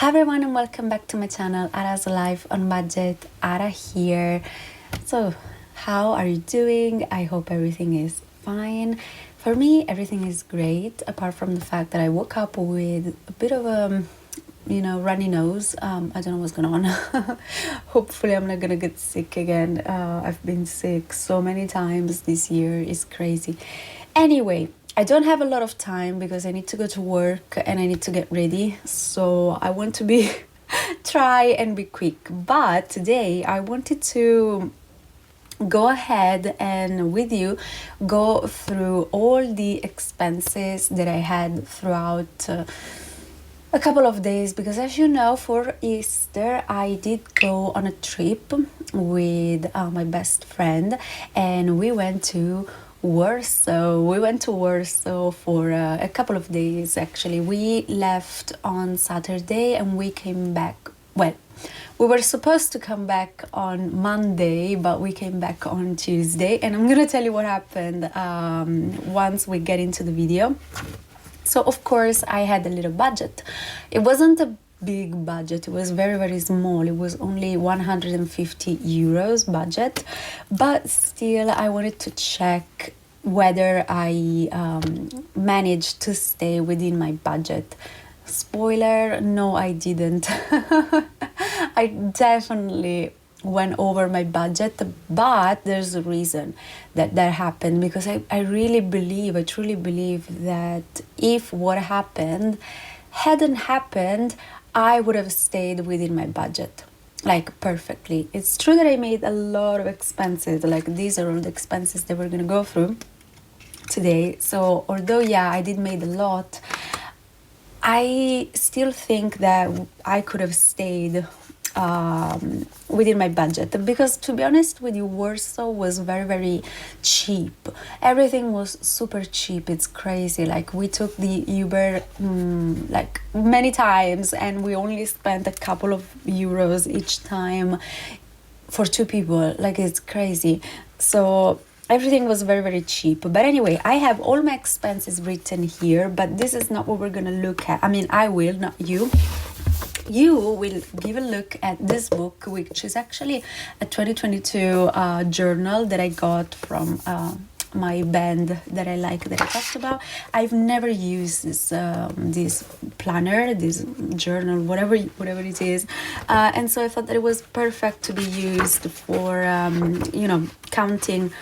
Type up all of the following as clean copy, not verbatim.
Hi everyone and welcome back to my channel, Ara's Life on Budget. Ara here. So, how are you doing? I hope everything is fine. For me, everything is great, apart from the fact that I woke up with a bit of a, runny nose. I don't know what's going on. Hopefully I'm not gonna get sick again. I've been sick so many times this year. It's crazy. Anyway, I don't have a lot of time because I need to go to work and I need to get ready. So I want to try and be quick. But today I wanted to go ahead and with you go through all the expenses that I had throughout a couple of days, because as you know, for Easter I did go on a trip with my best friend and we went to Warsaw. We went to Warsaw for a couple of days actually. We left on Saturday and we came back. Well, we were supposed to come back on Monday, but we came back on Tuesday, and I'm gonna tell you what happened once we get into the video. So of course I had a little budget. It wasn't a big budget, it was very, very small. It was only 150 euros budget, but still I wanted to check whether I managed to stay within my budget. Spoiler, no, I didn't. I definitely went over my budget, but there's a reason that happened, because I truly believe that if what happened hadn't happened, I would have stayed within my budget, like perfectly. It's true that I made a lot of expenses, like these are all the expenses that we're gonna go through today. So although yeah, I did made a lot, I still think that I could have stayed within my budget, because to be honest with you, Warsaw was very, very cheap. Everything was super cheap. It's crazy. Like we took the Uber like many times and we only spent a couple of euros each time for two people. Like it's crazy. So everything was very, very cheap. But anyway, I have all my expenses written here, but this is not what we're gonna look at. I mean, I will, not you. You will give a look at this book, which is actually a 2022 journal that I got from my band that I like, that I talked about. I've never used this planner, this journal, whatever it is, and so I thought that it was perfect to be used for counting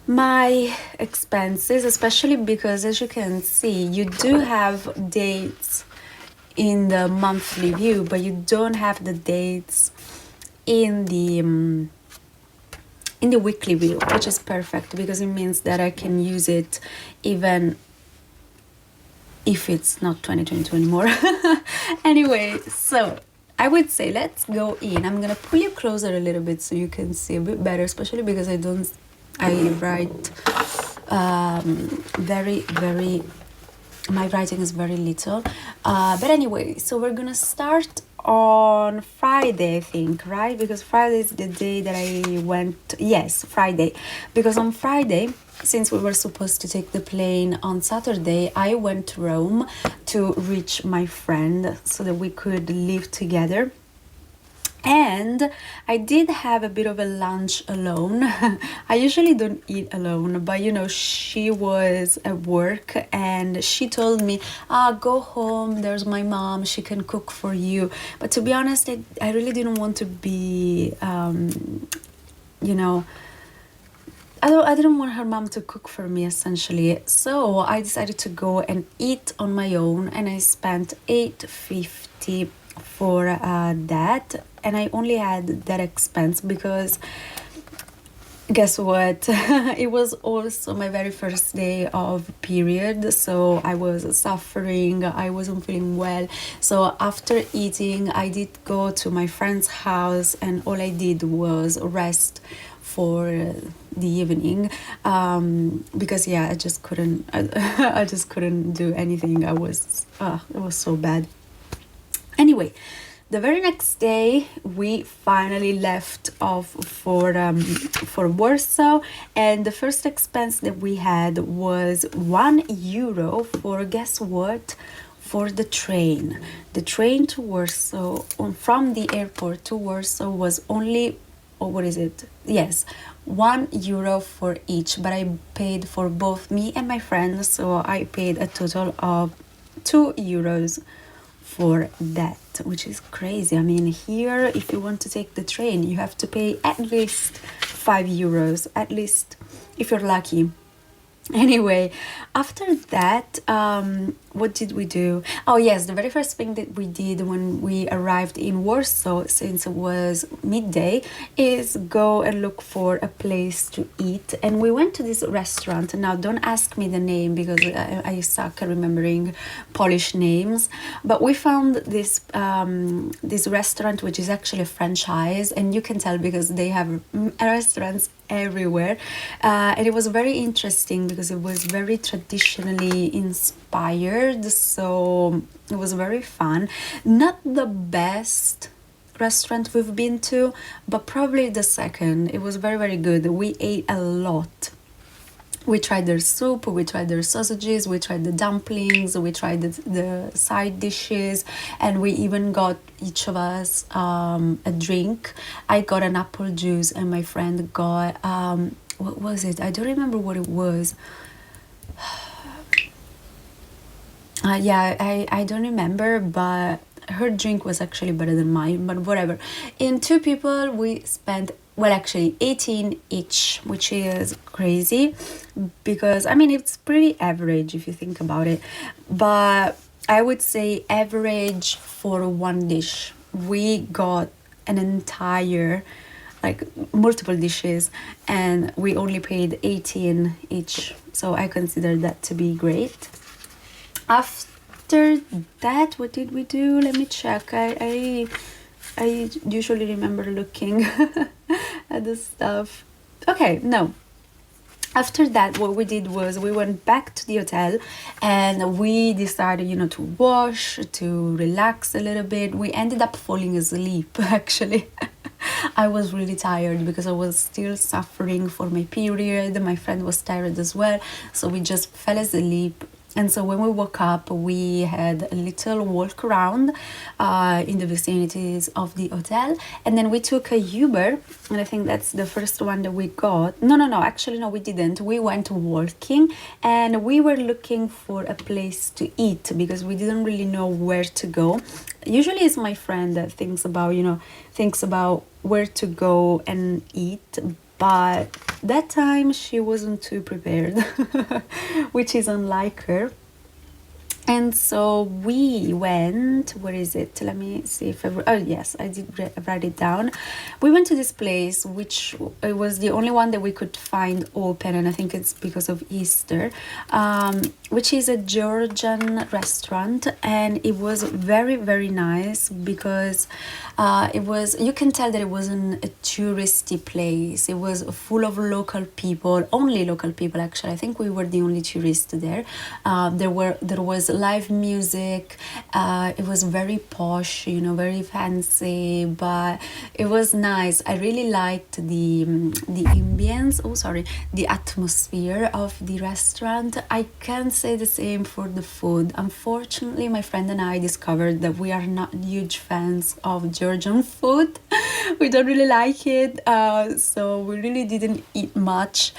my expenses, especially because, as you can see, you do have dates in the monthly view, but you don't have the dates in the weekly view, which is perfect because it means that I can use it even if it's not 2022 anymore. Anyway, so I would say let's go in. I'm gonna pull you closer a little bit so you can see a bit better, especially because I write my writing is very little, but anyway, so we're gonna start on Friday, I think, right? Because Friday is the day that I went. Yes, Friday, because on Friday, since we were supposed to take the plane on Saturday, I went to Rome to reach my friend so that we could live together. And I did have a bit of a lunch alone. I usually don't eat alone, but she was at work and she told me, go home, there's my mom, she can cook for you. But to be honest, I really didn't want to be, I didn't want her mom to cook for me, essentially. So I decided to go and eat on my own, and I spent $8.50 for that, and I only had that expense because guess what? It was also my very first day of period, so I was suffering, I wasn't feeling well. So after eating, I did go to my friend's house and all I did was rest for the evening, because yeah, I just couldn't I just couldn't do anything. It was so bad. Anyway, the very next day we finally left off for Warsaw, and the first expense that we had was €1 for, guess what, for the train. The train to Warsaw, from the airport to Warsaw, was only, oh, what is it? Yes, €1 for each, but I paid for both me and my friends, so I paid a total of €2 for that, which is crazy. I mean, here, if you want to take the train, you have to pay at least €5, at least, if you're lucky. Anyway, after that, what did we do? Oh yes, the very first thing that we did when we arrived in Warsaw, since it was midday, is go and look for a place to eat. And we went to this restaurant. Now, don't ask me the name because I suck at remembering Polish names. But we found this this restaurant, which is actually a franchise, and you can tell because they have restaurants everywhere, and it was very interesting because it was very traditionally inspired, so it was very fun. Not the best restaurant we've been to, but probably the second. It was very, very good. We ate a lot. We tried their soup, we tried their sausages, we tried the dumplings, we tried the side dishes, and we even got each of us a drink. I got an apple juice and my friend got, what was it? I don't remember what it was. Yeah, I don't remember, but her drink was actually better than mine, but whatever. In two people, we spent, well, actually 18 each, which is crazy because, I mean, it's pretty average if you think about it, but I would say average for one dish. We got an entire, like, multiple dishes, and we only paid 18 each, so I consider that to be great. After that, what did we do? Let me check. I usually remember looking at the stuff. Okay, no. After that, what we did was we went back to the hotel and we decided, you know, to wash, to relax a little bit. We ended up falling asleep, actually. I was really tired because I was still suffering for my period. My friend was tired as well, so we just fell asleep. And so when we woke up, we had a little walk around in the vicinities of the hotel. And then we took a Uber, and I think that's the first one that we got. No, actually, no, we didn't. We went walking, and we were looking for a place to eat because we didn't really know where to go. Usually it's my friend that thinks about where to go and eat. But that time she wasn't too prepared, which is unlike her. And so we went, where is it? Let me see if oh yes, I did write it down. We went to this place, which it was the only one that we could find open, and I think it's because of Easter, which is a Georgian restaurant, and it was very, very nice because it was, you can tell that it wasn't a touristy place. It was full of local people, only local people actually. I think we were the only tourists there. There was live music. It was very posh, you know, very fancy, but it was nice. I really liked the ambience. Oh, sorry, the atmosphere of the restaurant. I can't say the same for the food. Unfortunately, my friend and I discovered that we are not huge fans of Georgian food. We don't really like it, so we really didn't eat much.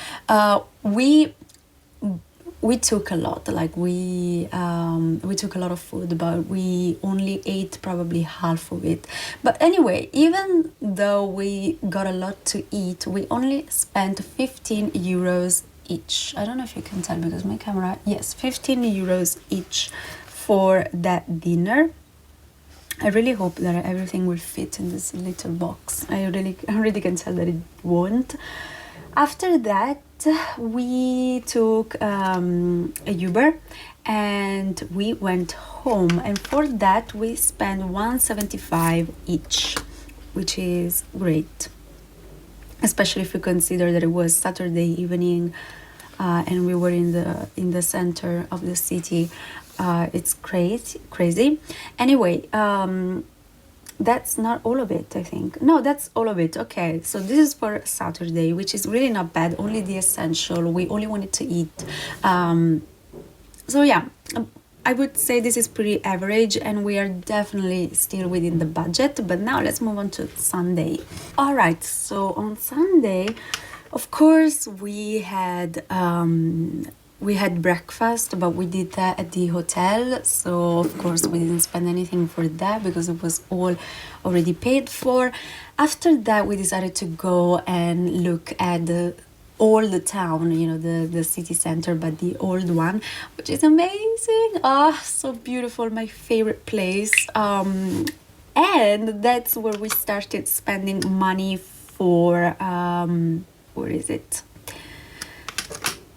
We took a lot, like we took a lot of food, but we only ate probably half of it. But anyway, even though we got a lot to eat, we only spent 15 euros each. I don't know if you can tell because my camera, yes, 15 euros each for that dinner. I really hope that everything will fit in this little box. I really can tell that it won't. After that, we took a Uber and we went home, and for that we spent 175 each, which is great, especially if you consider that it was Saturday evening and we were in the center of the city. It's crazy. Anyway, that's not all of it, I think. No, that's all of it. Okay, so this is for Saturday, which is really not bad. Only the essential. We only wanted to eat. So yeah, I would say this is pretty average and we are definitely still within the budget. But now let's move on to Sunday. All right, so on Sunday, of course, we had breakfast, but we did that at the hotel. So of course we didn't spend anything for that because it was all already paid for. After that, we decided to go and look at all the town, you know, the city center, but the old one, which is amazing. So beautiful, my favorite place. And that's where we started spending money for where is it,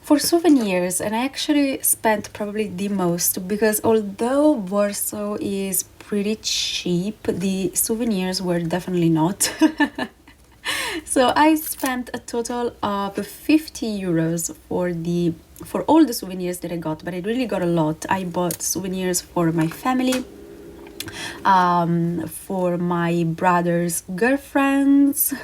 for souvenirs. And I actually spent probably the most, because although Warsaw is pretty cheap, the souvenirs were definitely not. So I spent a total of 50 euros for all the souvenirs that I got, but I really got a lot. I bought souvenirs for my family, for my brother's girlfriends,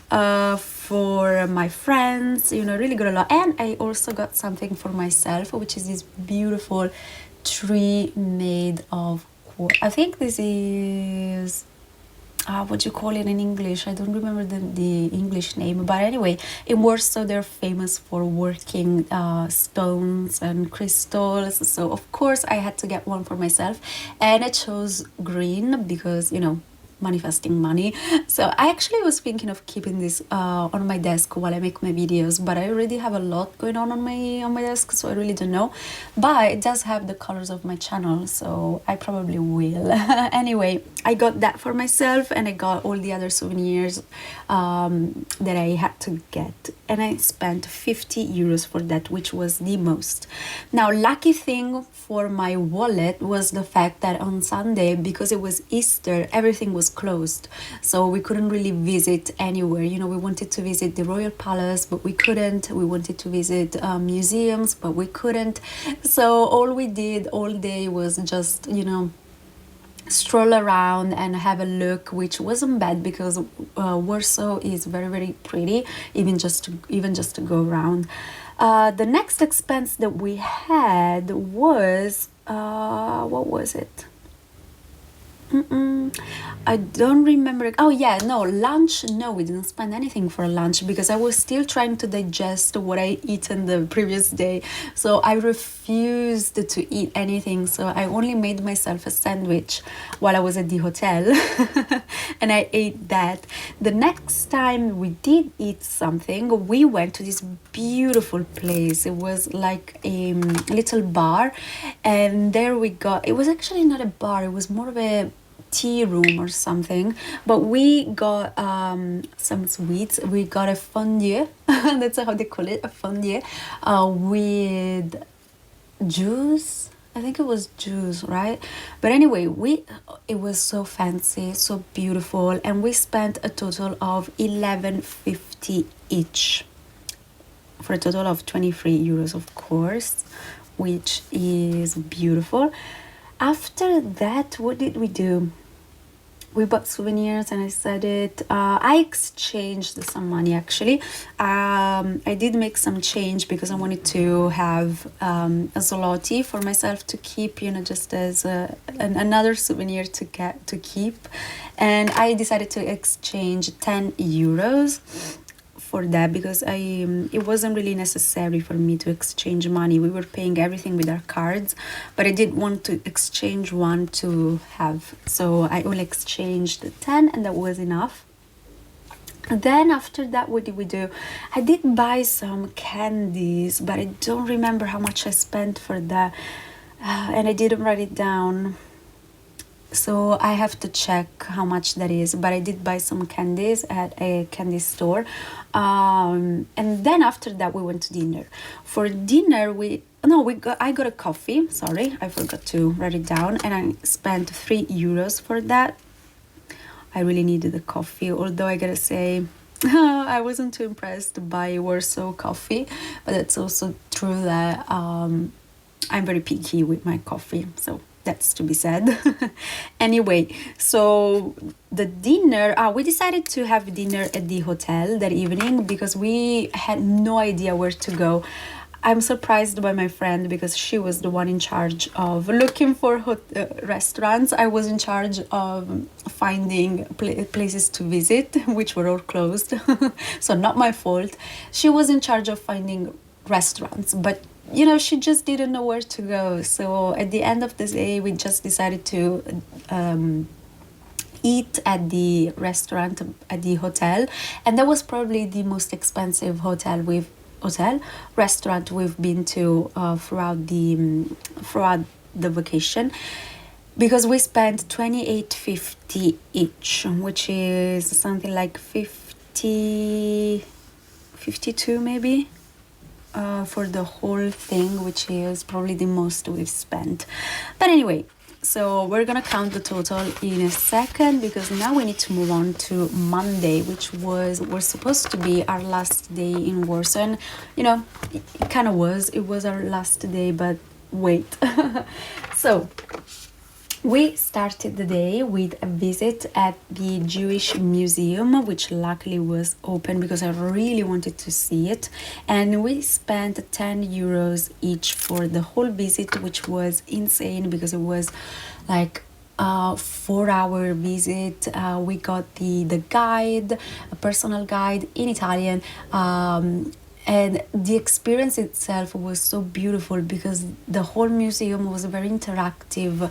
for my friends, you know, really got a lot. And I also got something for myself, which is this beautiful tree made of quartz. I think this is what do you call it in English? I don't remember the English name, but anyway, in Warsaw they're famous for working stones and crystals. So of course I had to get one for myself, and I chose green because, you know, manifesting money. So I actually was thinking of keeping this on my desk while I make my videos, but I already have a lot going on my desk, so I really don't know. But it does have the colors of my channel, so I probably will. Anyway, I got that for myself, and I got all the other souvenirs that I had to get, and I spent 50 euros for that, which was the most. Now, lucky thing for my wallet was the fact that on Sunday, because it was Easter, everything was closed, so we couldn't really visit anywhere. You know, we wanted to visit the royal palace, but we couldn't. We wanted to visit museums, but we couldn't. So all we did all day was just, you know, stroll around and have a look, which wasn't bad because Warsaw is very, very pretty, even just to go around. The next expense that we had was what was it? I don't remember. Oh yeah, no, lunch. No, we didn't spend anything for lunch because I was still trying to digest what I eaten the previous day. So I refused to eat anything. So I only made myself a sandwich while I was at the hotel and I ate that. The next time we did eat something, we went to this beautiful place. It was like a little bar, and there we got, it was actually not a bar, it was more of a tea room or something, but we got some sweets. We got a fondue, that's how they call it, a fondue, with juice. I think it was juice, right? But anyway, it was so fancy, so beautiful, and we spent a total of 11.50 each, for a total of 23 euros, of course, which is beautiful. After that, what did we do? We bought souvenirs, and I said it. I exchanged some money, actually. I did make some change because I wanted to have a zloty for myself to keep, you know, just as another souvenir to keep. And I decided to exchange 10 euros for that because it wasn't really necessary for me to exchange money. We were paying everything with our cards, but I did want to exchange one to have, so I only exchanged 10, and that was enough. Then after that, what did we do? I did buy some candies, but I don't remember how much I spent for that, and I didn't write it down, so I have to check how much that is. But I did buy some candies at a candy store, and then after that we went to dinner. For dinner, I got a coffee. Sorry, I forgot to write it down, and I spent 3 euros for that. I really needed a coffee, although I gotta say I wasn't too impressed by Warsaw coffee, but it's also true that I'm very picky with my coffee, so that's to be said. Anyway, so the dinner, we decided to have dinner at the hotel that evening because we had no idea where to go. I'm surprised by my friend because she was the one in charge of looking for restaurants. I was in charge of finding places to visit, which were all closed. So not my fault. She was in charge of finding restaurants, but you know, she just didn't know where to go. So at the end of the day, we just decided to eat at the restaurant at the hotel, and that was probably the most expensive restaurant we've been to throughout the vacation, because we spent 28.50 each, which is something like 52 maybe, for the whole thing, which is probably the most we've spent. But anyway, so we're gonna count the total in a second, because now we need to move on to Monday, which was supposed to be our last day in Warsaw. And, you know, it kind of was. It was our last day, but wait. So we started the day with a visit at the Jewish Museum, which luckily was open because I really wanted to see it. And we spent 10 euros each for the whole visit, which was insane because it was like a 4-hour visit. We got the guide, a personal guide in Italian. And the experience itself was so beautiful because the whole museum was very interactive.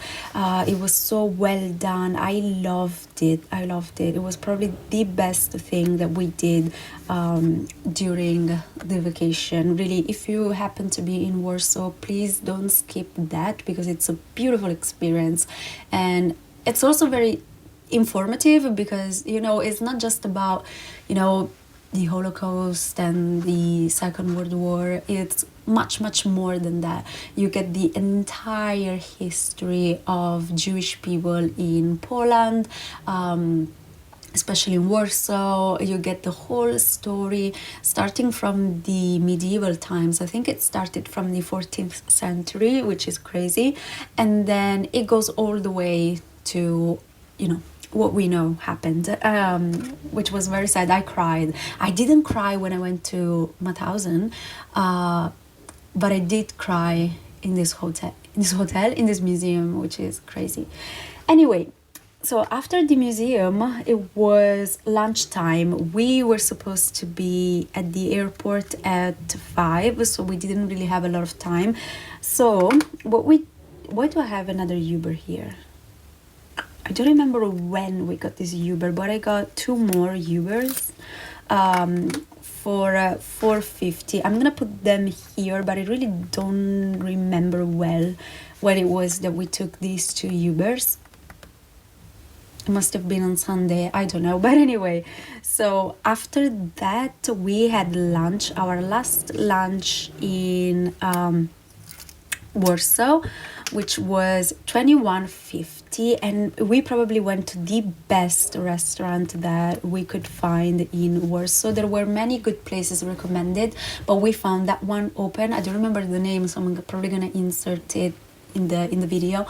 It was so well done. I loved it. It was probably the best thing that we did during the vacation. Really, if you happen to be in Warsaw, please don't skip that, because it's a beautiful experience. And it's also very informative because, you know, it's not just about, you know, the Holocaust and the Second World War. It's much more than that. You get the entire history of Jewish people in Poland, especially in Warsaw. You get the whole story starting from the medieval times. I think it started from the 14th century, which is crazy, and then it goes all the way to, you know, what we know happened, which was very sad. I cried. I didn't cry when I went to Mauthausen, but I did cry in this museum, which is crazy. Anyway, so after the museum, it was lunchtime. We were supposed to be at the airport at 5, so we didn't really have a lot of time. So why do I have another Uber here? I don't remember when we got this Uber, but I got 2 more Ubers for 4.50. I'm gonna put them here, but I really don't remember well when it was that we took these 2 Ubers. It must have been on Sunday, I don't know. But anyway, so after that we had lunch, our last lunch in Warsaw, which was 21.50, and we probably went to the best restaurant that we could find in Warsaw. There were many good places recommended, but we found that one open. I don't remember the name, so I'm probably gonna insert it in the video,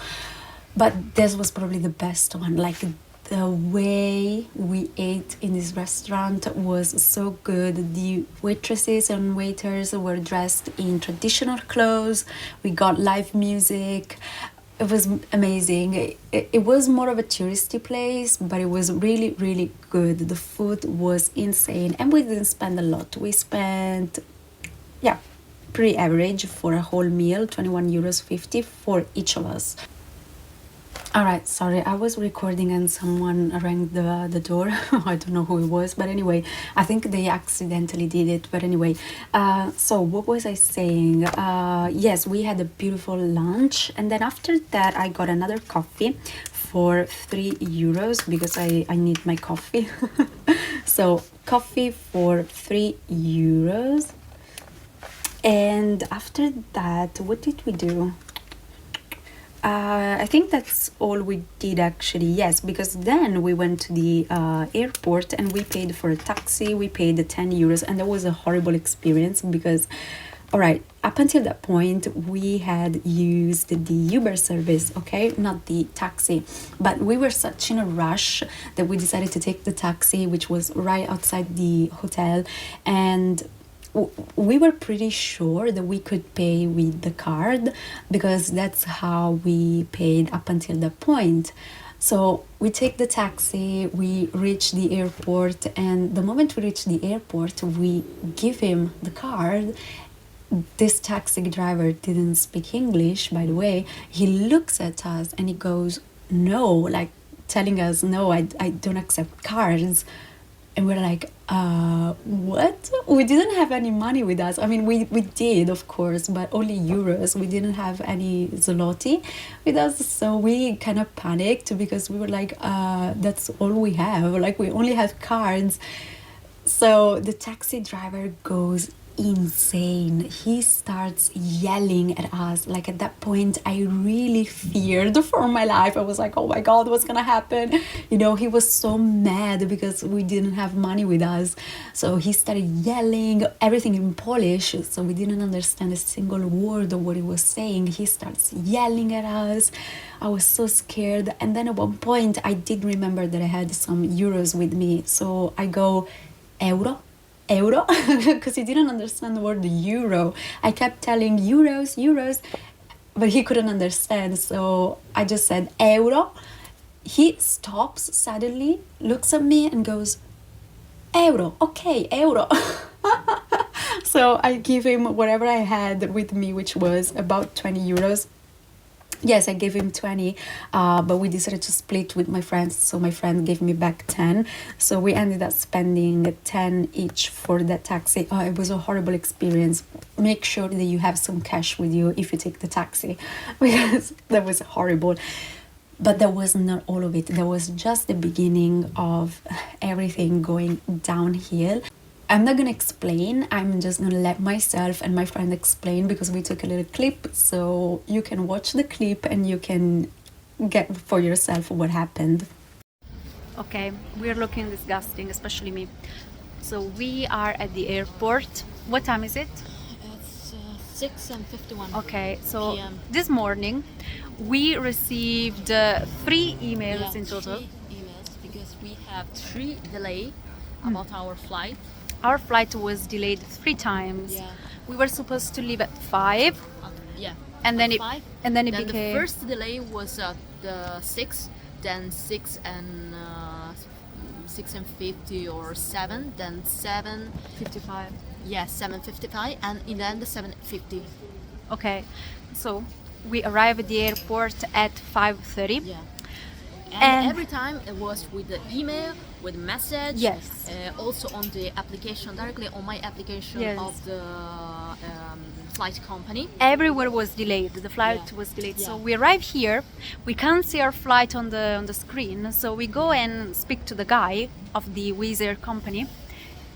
but this was probably the best one. Like, the way we ate in this restaurant was so good. The waitresses and waiters were dressed in traditional clothes. We got live music. It was amazing. It was more of a touristy place, but it was really good. The food was insane, and we didn't spend a lot. We spent, yeah, pretty average for a whole meal, 21 euros 50 for each of us. Alright, sorry, I was recording and someone rang the door. I don't know who it was, but anyway, I think they accidentally did it. But anyway, so what was I saying? Yes, we had a beautiful lunch, and then after that I got another coffee for 3 euros because I need my coffee. So coffee for 3 euros. And after that, what did we do? I think that's all we did actually, yes, because then we went to the airport and we paid for a taxi. We paid the 10 euros, and that was a horrible experience because, all right, up until that point we had used the Uber service, okay, not the taxi, but we were such in a rush that we decided to take the taxi, which was right outside the hotel. And we were pretty sure that we could pay with the card because that's how we paid up until that point. So we take the taxi, we reach the airport, and the moment we reach the airport, we give him the card. This taxi driver didn't speak English, by the way. He looks at us and he goes, no, like telling us, no, I don't accept cards. And we're like, what? We didn't have any money with us. I mean, we did, of course, but only euros. We didn't have any zloty with us. So we kind of panicked because we were like, that's all we have. Like, we only have cards. So the taxi driver goes insane. He starts yelling at us. Like, at that point, I really feared for my life. I was like, oh my God, what's gonna happen? You know, he was so mad because we didn't have money with us. So he started yelling everything in Polish, so we didn't understand a single word of what he was saying. He starts yelling at us. I was so scared. And then at one point, I did remember that I had some euros with me. So I go, euro, because he didn't understand the word euro. I kept telling euros, but he couldn't understand. So I just said euro. He stops suddenly, looks at me and goes, euro, okay, euro. So I give him whatever I had with me, which was about 20 euros. Yes, I gave him 20, but we decided to split with my friends, so my friend gave me back 10. So we ended up spending 10 each for that taxi. It was a horrible experience. Make sure that you have some cash with you if you take the taxi, because that was horrible. But that was not all of it. That was just the beginning of everything going downhill. I'm not gonna explain, I'm just gonna let myself and my friend explain, because we took a little clip, so you can watch the clip and you can get for yourself what happened. Okay, we're looking disgusting, especially me. So we are at the airport. What time is it? It's 6:51. Okay, so PM. this morning we received 3 emails in total. 3 emails because we have 3 delay about our flight. Our flight was delayed 3 times. Yeah. We were supposed to leave at 5. Yeah. And then at it 5. and then it Then became the first delay was at the 6, then 6 and 6:50 or 7, then 7:55. Yeah, 7:55, and in the end 7:50. Okay, so we arrived at the airport at 5:30. Yeah. And And every time it was with the email, with message. Yes. Also on the application, directly on my application Yes. of the flight company. Everywhere was delayed. The flight Yeah. was delayed. So Yeah. we arrive here. We can't see our flight on the screen. So we go and speak to the guy of the Wizz Air company,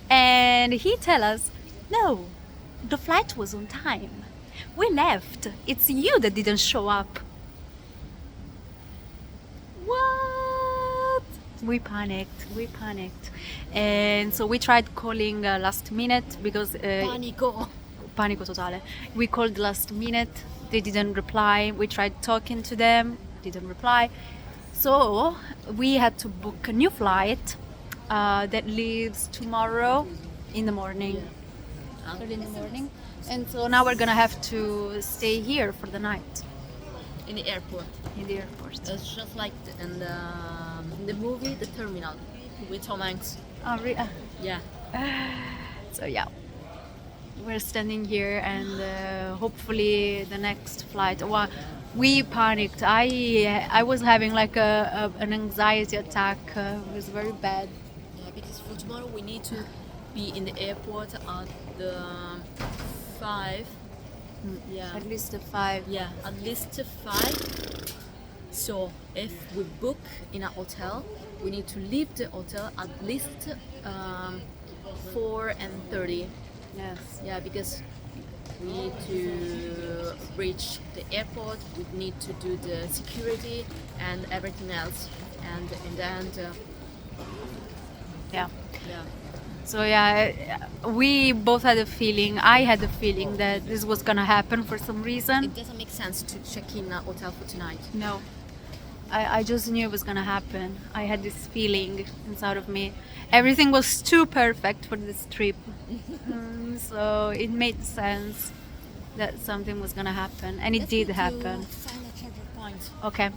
and he tell us, no, the flight was on time. We left. It's you that didn't show up. What? We panicked. And so we tried calling last minute because panico totale. We called last minute, they didn't reply. We tried talking to them, didn't reply. So we had to book a new flight that leaves tomorrow in the morning. Early in the morning. And so now we're gonna have to stay here for the night. In the airport. In the airport. It's just like in the movie The Terminal with Tom Hanks. Oh, Yeah. So yeah, we're standing here, and hopefully the next flight. Well, we panicked. I was having like an anxiety attack. It was very bad. Yeah, because for tomorrow we need to be in the airport at the 5. Yeah. At least 5. Yeah, at least 5. So if we book in a hotel, we need to leave the hotel at least 4:30. Yes. Yeah, because we need to reach the airport, we need to do the security and everything else. And in the end, Yeah. yeah. So yeah, we both had a feeling. I had a feeling that this was gonna happen for some reason. It doesn't make sense to check in a hotel for tonight. No. I just knew it was gonna happen. I had this feeling inside of me. Everything was too perfect for this trip. So it made sense that something was gonna happen, and it did happen. Find a charger point. Okay,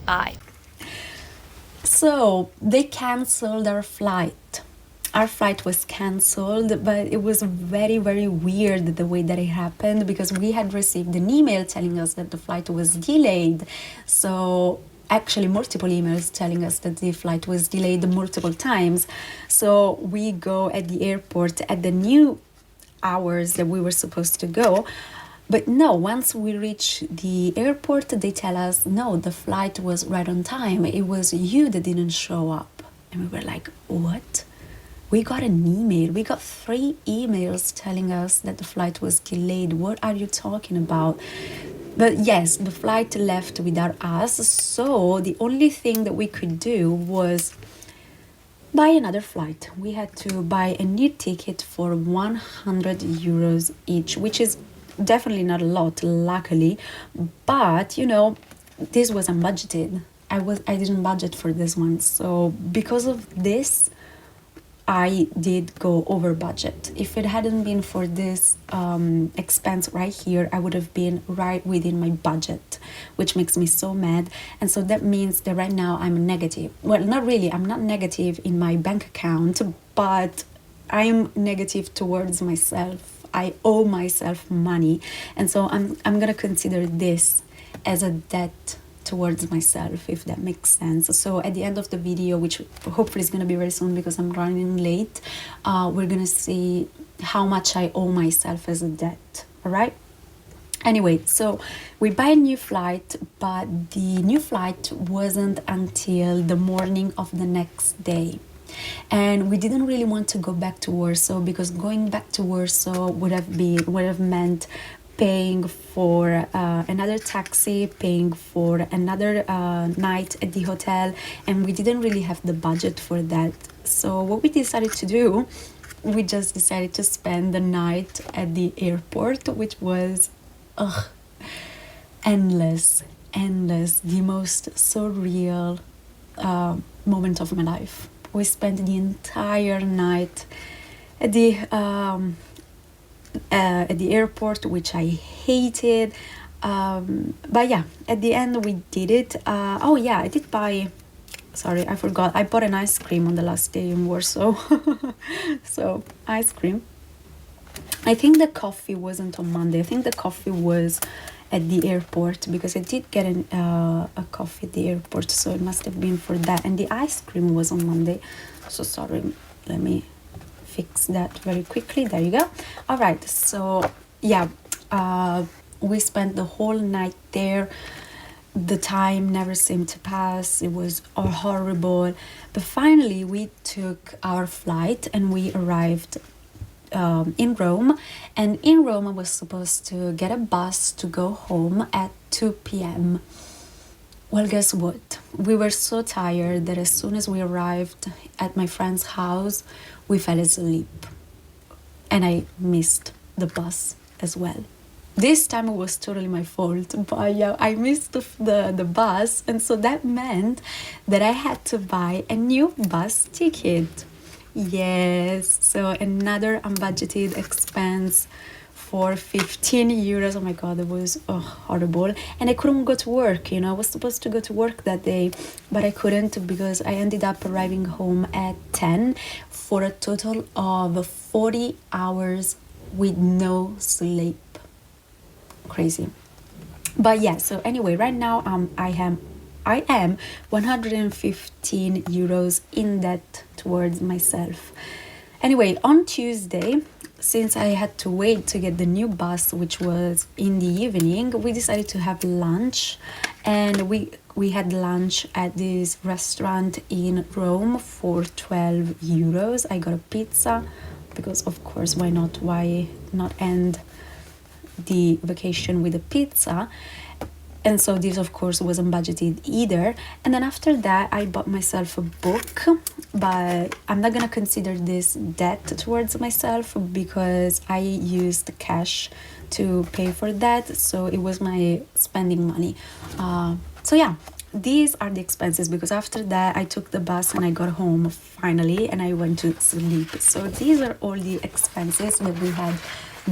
bye. So they canceled our flight. Our flight was canceled, but it was very, very weird the way that it happened, because we had received an email telling us that the flight was delayed. So actually multiple emails telling us that the flight was delayed multiple times. So we go at the airport at the new hours that we were supposed to go. But no, once we reach the airport, they tell us, no, the flight was right on time. It was you that didn't show up. And we were like, what? We got an email. We got 3 emails telling us that the flight was delayed. What are you talking about? But yes, the flight left without us. So the only thing that we could do was buy another flight. We had to buy a new ticket for 100 euros each, which is definitely not a lot, luckily. But you know, this was unbudgeted. I didn't budget for this one. So because of this, I did go over budget. If it hadn't been for this expense right here, I would have been right within my budget, which makes me so mad. And so that means that right now I'm negative. Well, not really. I'm not negative in my bank account, but I'm negative towards myself. I owe myself money. And so I'm going to consider this as a debt towards myself, if that makes sense. So at the end of the video, which hopefully is going to be very soon because I'm running late, we're going to see how much I owe myself as a debt. All right. Anyway, so we buy a new flight, but the new flight wasn't until the morning of the next day. And we didn't really want to go back to Warsaw, because going back to Warsaw would have meant paying for another taxi, paying for another night at the hotel, and we didn't really have the budget for that. So what we decided to do, we just decided to spend the night at the airport, which was endless, the most surreal moment of my life. We spent the entire night at the airport, which I hated, but yeah, at the end we did it. Oh yeah, I did buy, sorry, I forgot, I bought an ice cream on the last day in Warsaw. So ice cream. I think the coffee wasn't on Monday. I think the coffee was at the airport, because I did get a coffee at the airport, so it must have been for that. And the ice cream was on Monday. So sorry, let me fix that very quickly. There you go. All right, so yeah, we spent the whole night there. The time never seemed to pass. It was horrible. But finally we took our flight and we arrived in Rome. And in Rome I was supposed to get a bus to go home at 2 p.m. Well, guess what? We were so tired that as soon as we arrived at my friend's house, we fell asleep. And I missed the bus as well. This time it was totally my fault, but yeah, I missed the bus. And so that meant that I had to buy a new bus ticket. Yes, so another unbudgeted expense for 15 euros. Oh my god, it was horrible. And I couldn't go to work, you know. I was supposed to go to work that day, but I couldn't because I ended up arriving home at 10 for a total of 40 hours with no sleep. Crazy. But yeah, so anyway, right now I am 115 euros in debt towards myself. Anyway, on Tuesday, since I had to wait to get the new bus, which was in the evening, we decided to have lunch. And we had lunch at this restaurant in Rome for 12 euros. I got a pizza because, of course, why not? Why not end the vacation with a pizza? And so this, of course, wasn't budgeted either. And then after that, I bought myself a book, but I'm not gonna consider this debt towards myself because I used cash to pay for that. So it was my spending money. So yeah, these are the expenses, because after that I took the bus and I got home finally and I went to sleep. So these are all the expenses that we had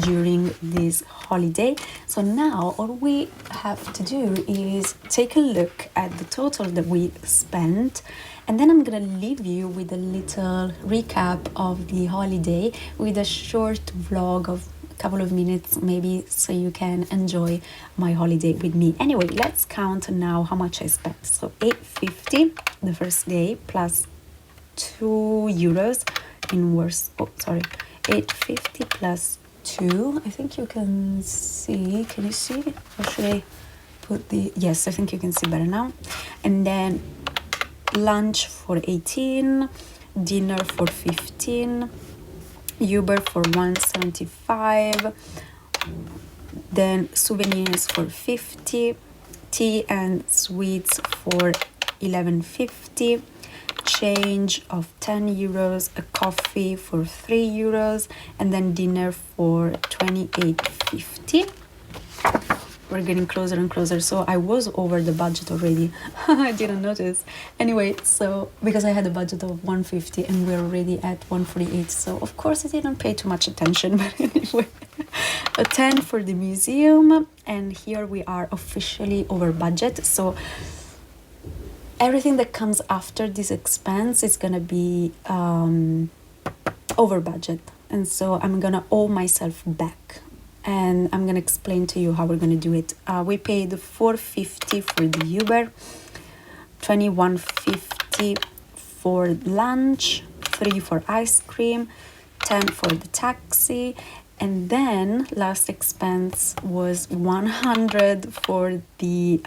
during this holiday. So now all we have to do is take a look at the total that we spent, and then I'm gonna leave you with a little recap of the holiday with a short vlog of a couple of minutes maybe, so you can enjoy my holiday with me. Anyway, let's count now how much I spent. So 8.50 the first day plus €2 in Warsaw. Oh, sorry, 8.50 plus 2. I think you can see. Can you see? Or should I put the... Yes, I think you can see better now. And then lunch for 18, dinner for 15, Uber for 175, then souvenirs for 50, tea and sweets for 11.50, change of €10, a coffee for €3, and then dinner for 28.50. We're getting closer and closer, so I was over the budget already. I didn't notice. Anyway, so because I had a budget of 150 and we're already at 148, so of course I didn't pay too much attention. But anyway, a 10 for the museum, and here we are officially over budget. So everything that comes after this expense is gonna be over budget, and so I'm gonna owe myself back. And I'm gonna explain to you how we're gonna do it. We paid $4.50 for the Uber, $21.50 for lunch, $3 for ice cream, $10 for the taxi, and then last expense was $100 for the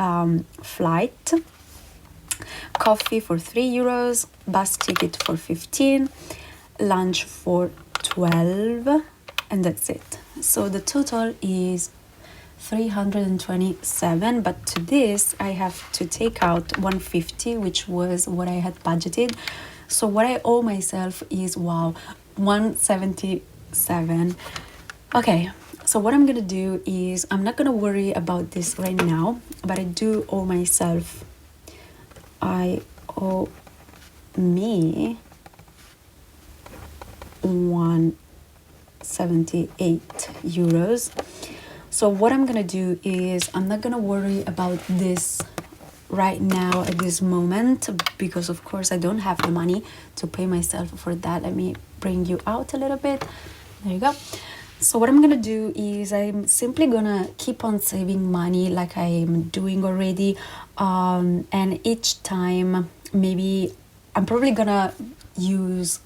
flight, coffee for €3, bus ticket for 15, lunch for 12, and that's it. So the total is 327, but to this I have to take out 150, which was what I had budgeted. So what I owe myself is, wow, 177. Okay, so what I'm gonna do is, I'm not gonna worry about this right now, but I do owe myself, I owe me €78. So what I'm gonna do is, I'm not gonna worry about this right now at this moment, because of course I don't have the money to pay myself for that. Let me bring you out a little bit. There you go. So what I'm gonna do is, I'm simply gonna keep on saving money like I'm doing already, and each time maybe I'm probably gonna use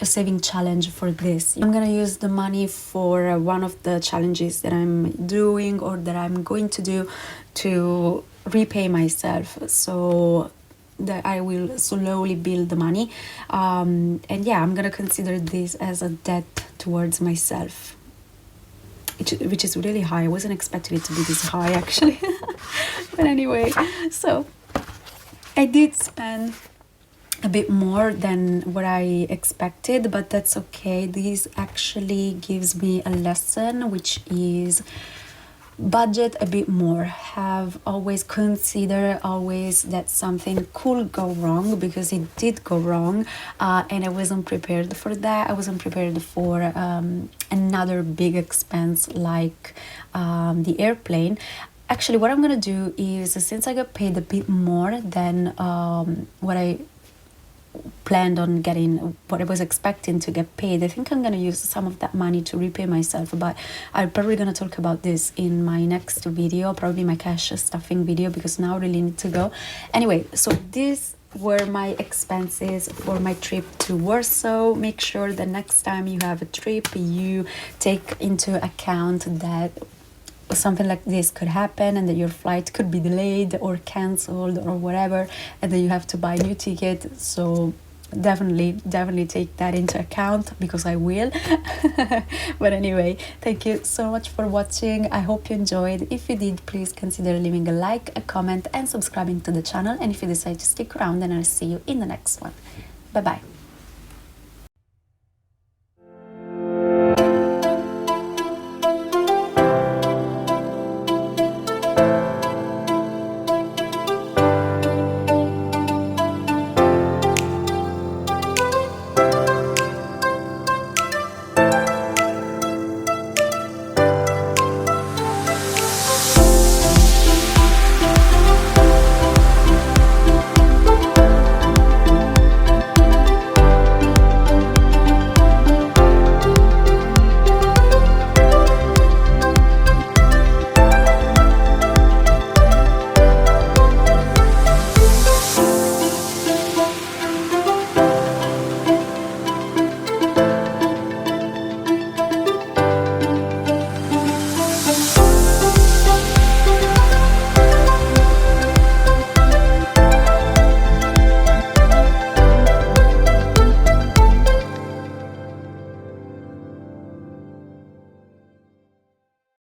a saving challenge for this. I'm gonna use the money for one of the challenges that I'm doing or that I'm going to do to repay myself, so that I will slowly build the money. And yeah, I'm gonna consider this as a debt towards myself, which is really high. I wasn't expecting it to be this high actually. But anyway, so I did spend a bit more than what I expected, but that's okay. This actually gives me a lesson, which is budget a bit more. Have always consider always that something could go wrong, because it did go wrong, and I wasn't prepared for that. I wasn't prepared for another big expense like the airplane. Actually, what I'm gonna do is, since I got paid a bit more than what I planned on getting, what I was expecting to get paid, I think I'm gonna use some of that money to repay myself, but I'm probably gonna talk about this in my next video, probably my cash stuffing video, because now I really need to go. Anyway, so these were my expenses for my trip to Warsaw. Make sure that next time you have a trip, you take into account that something like this could happen, and that your flight could be delayed or cancelled or whatever, and then you have to buy a new ticket. So definitely take that into account, because I will. But anyway, thank you so much for watching. I hope you enjoyed. If you did, please consider leaving a like, a comment, and subscribing to the channel. And if you decide to stick around, then I'll see you in the next one. Bye bye.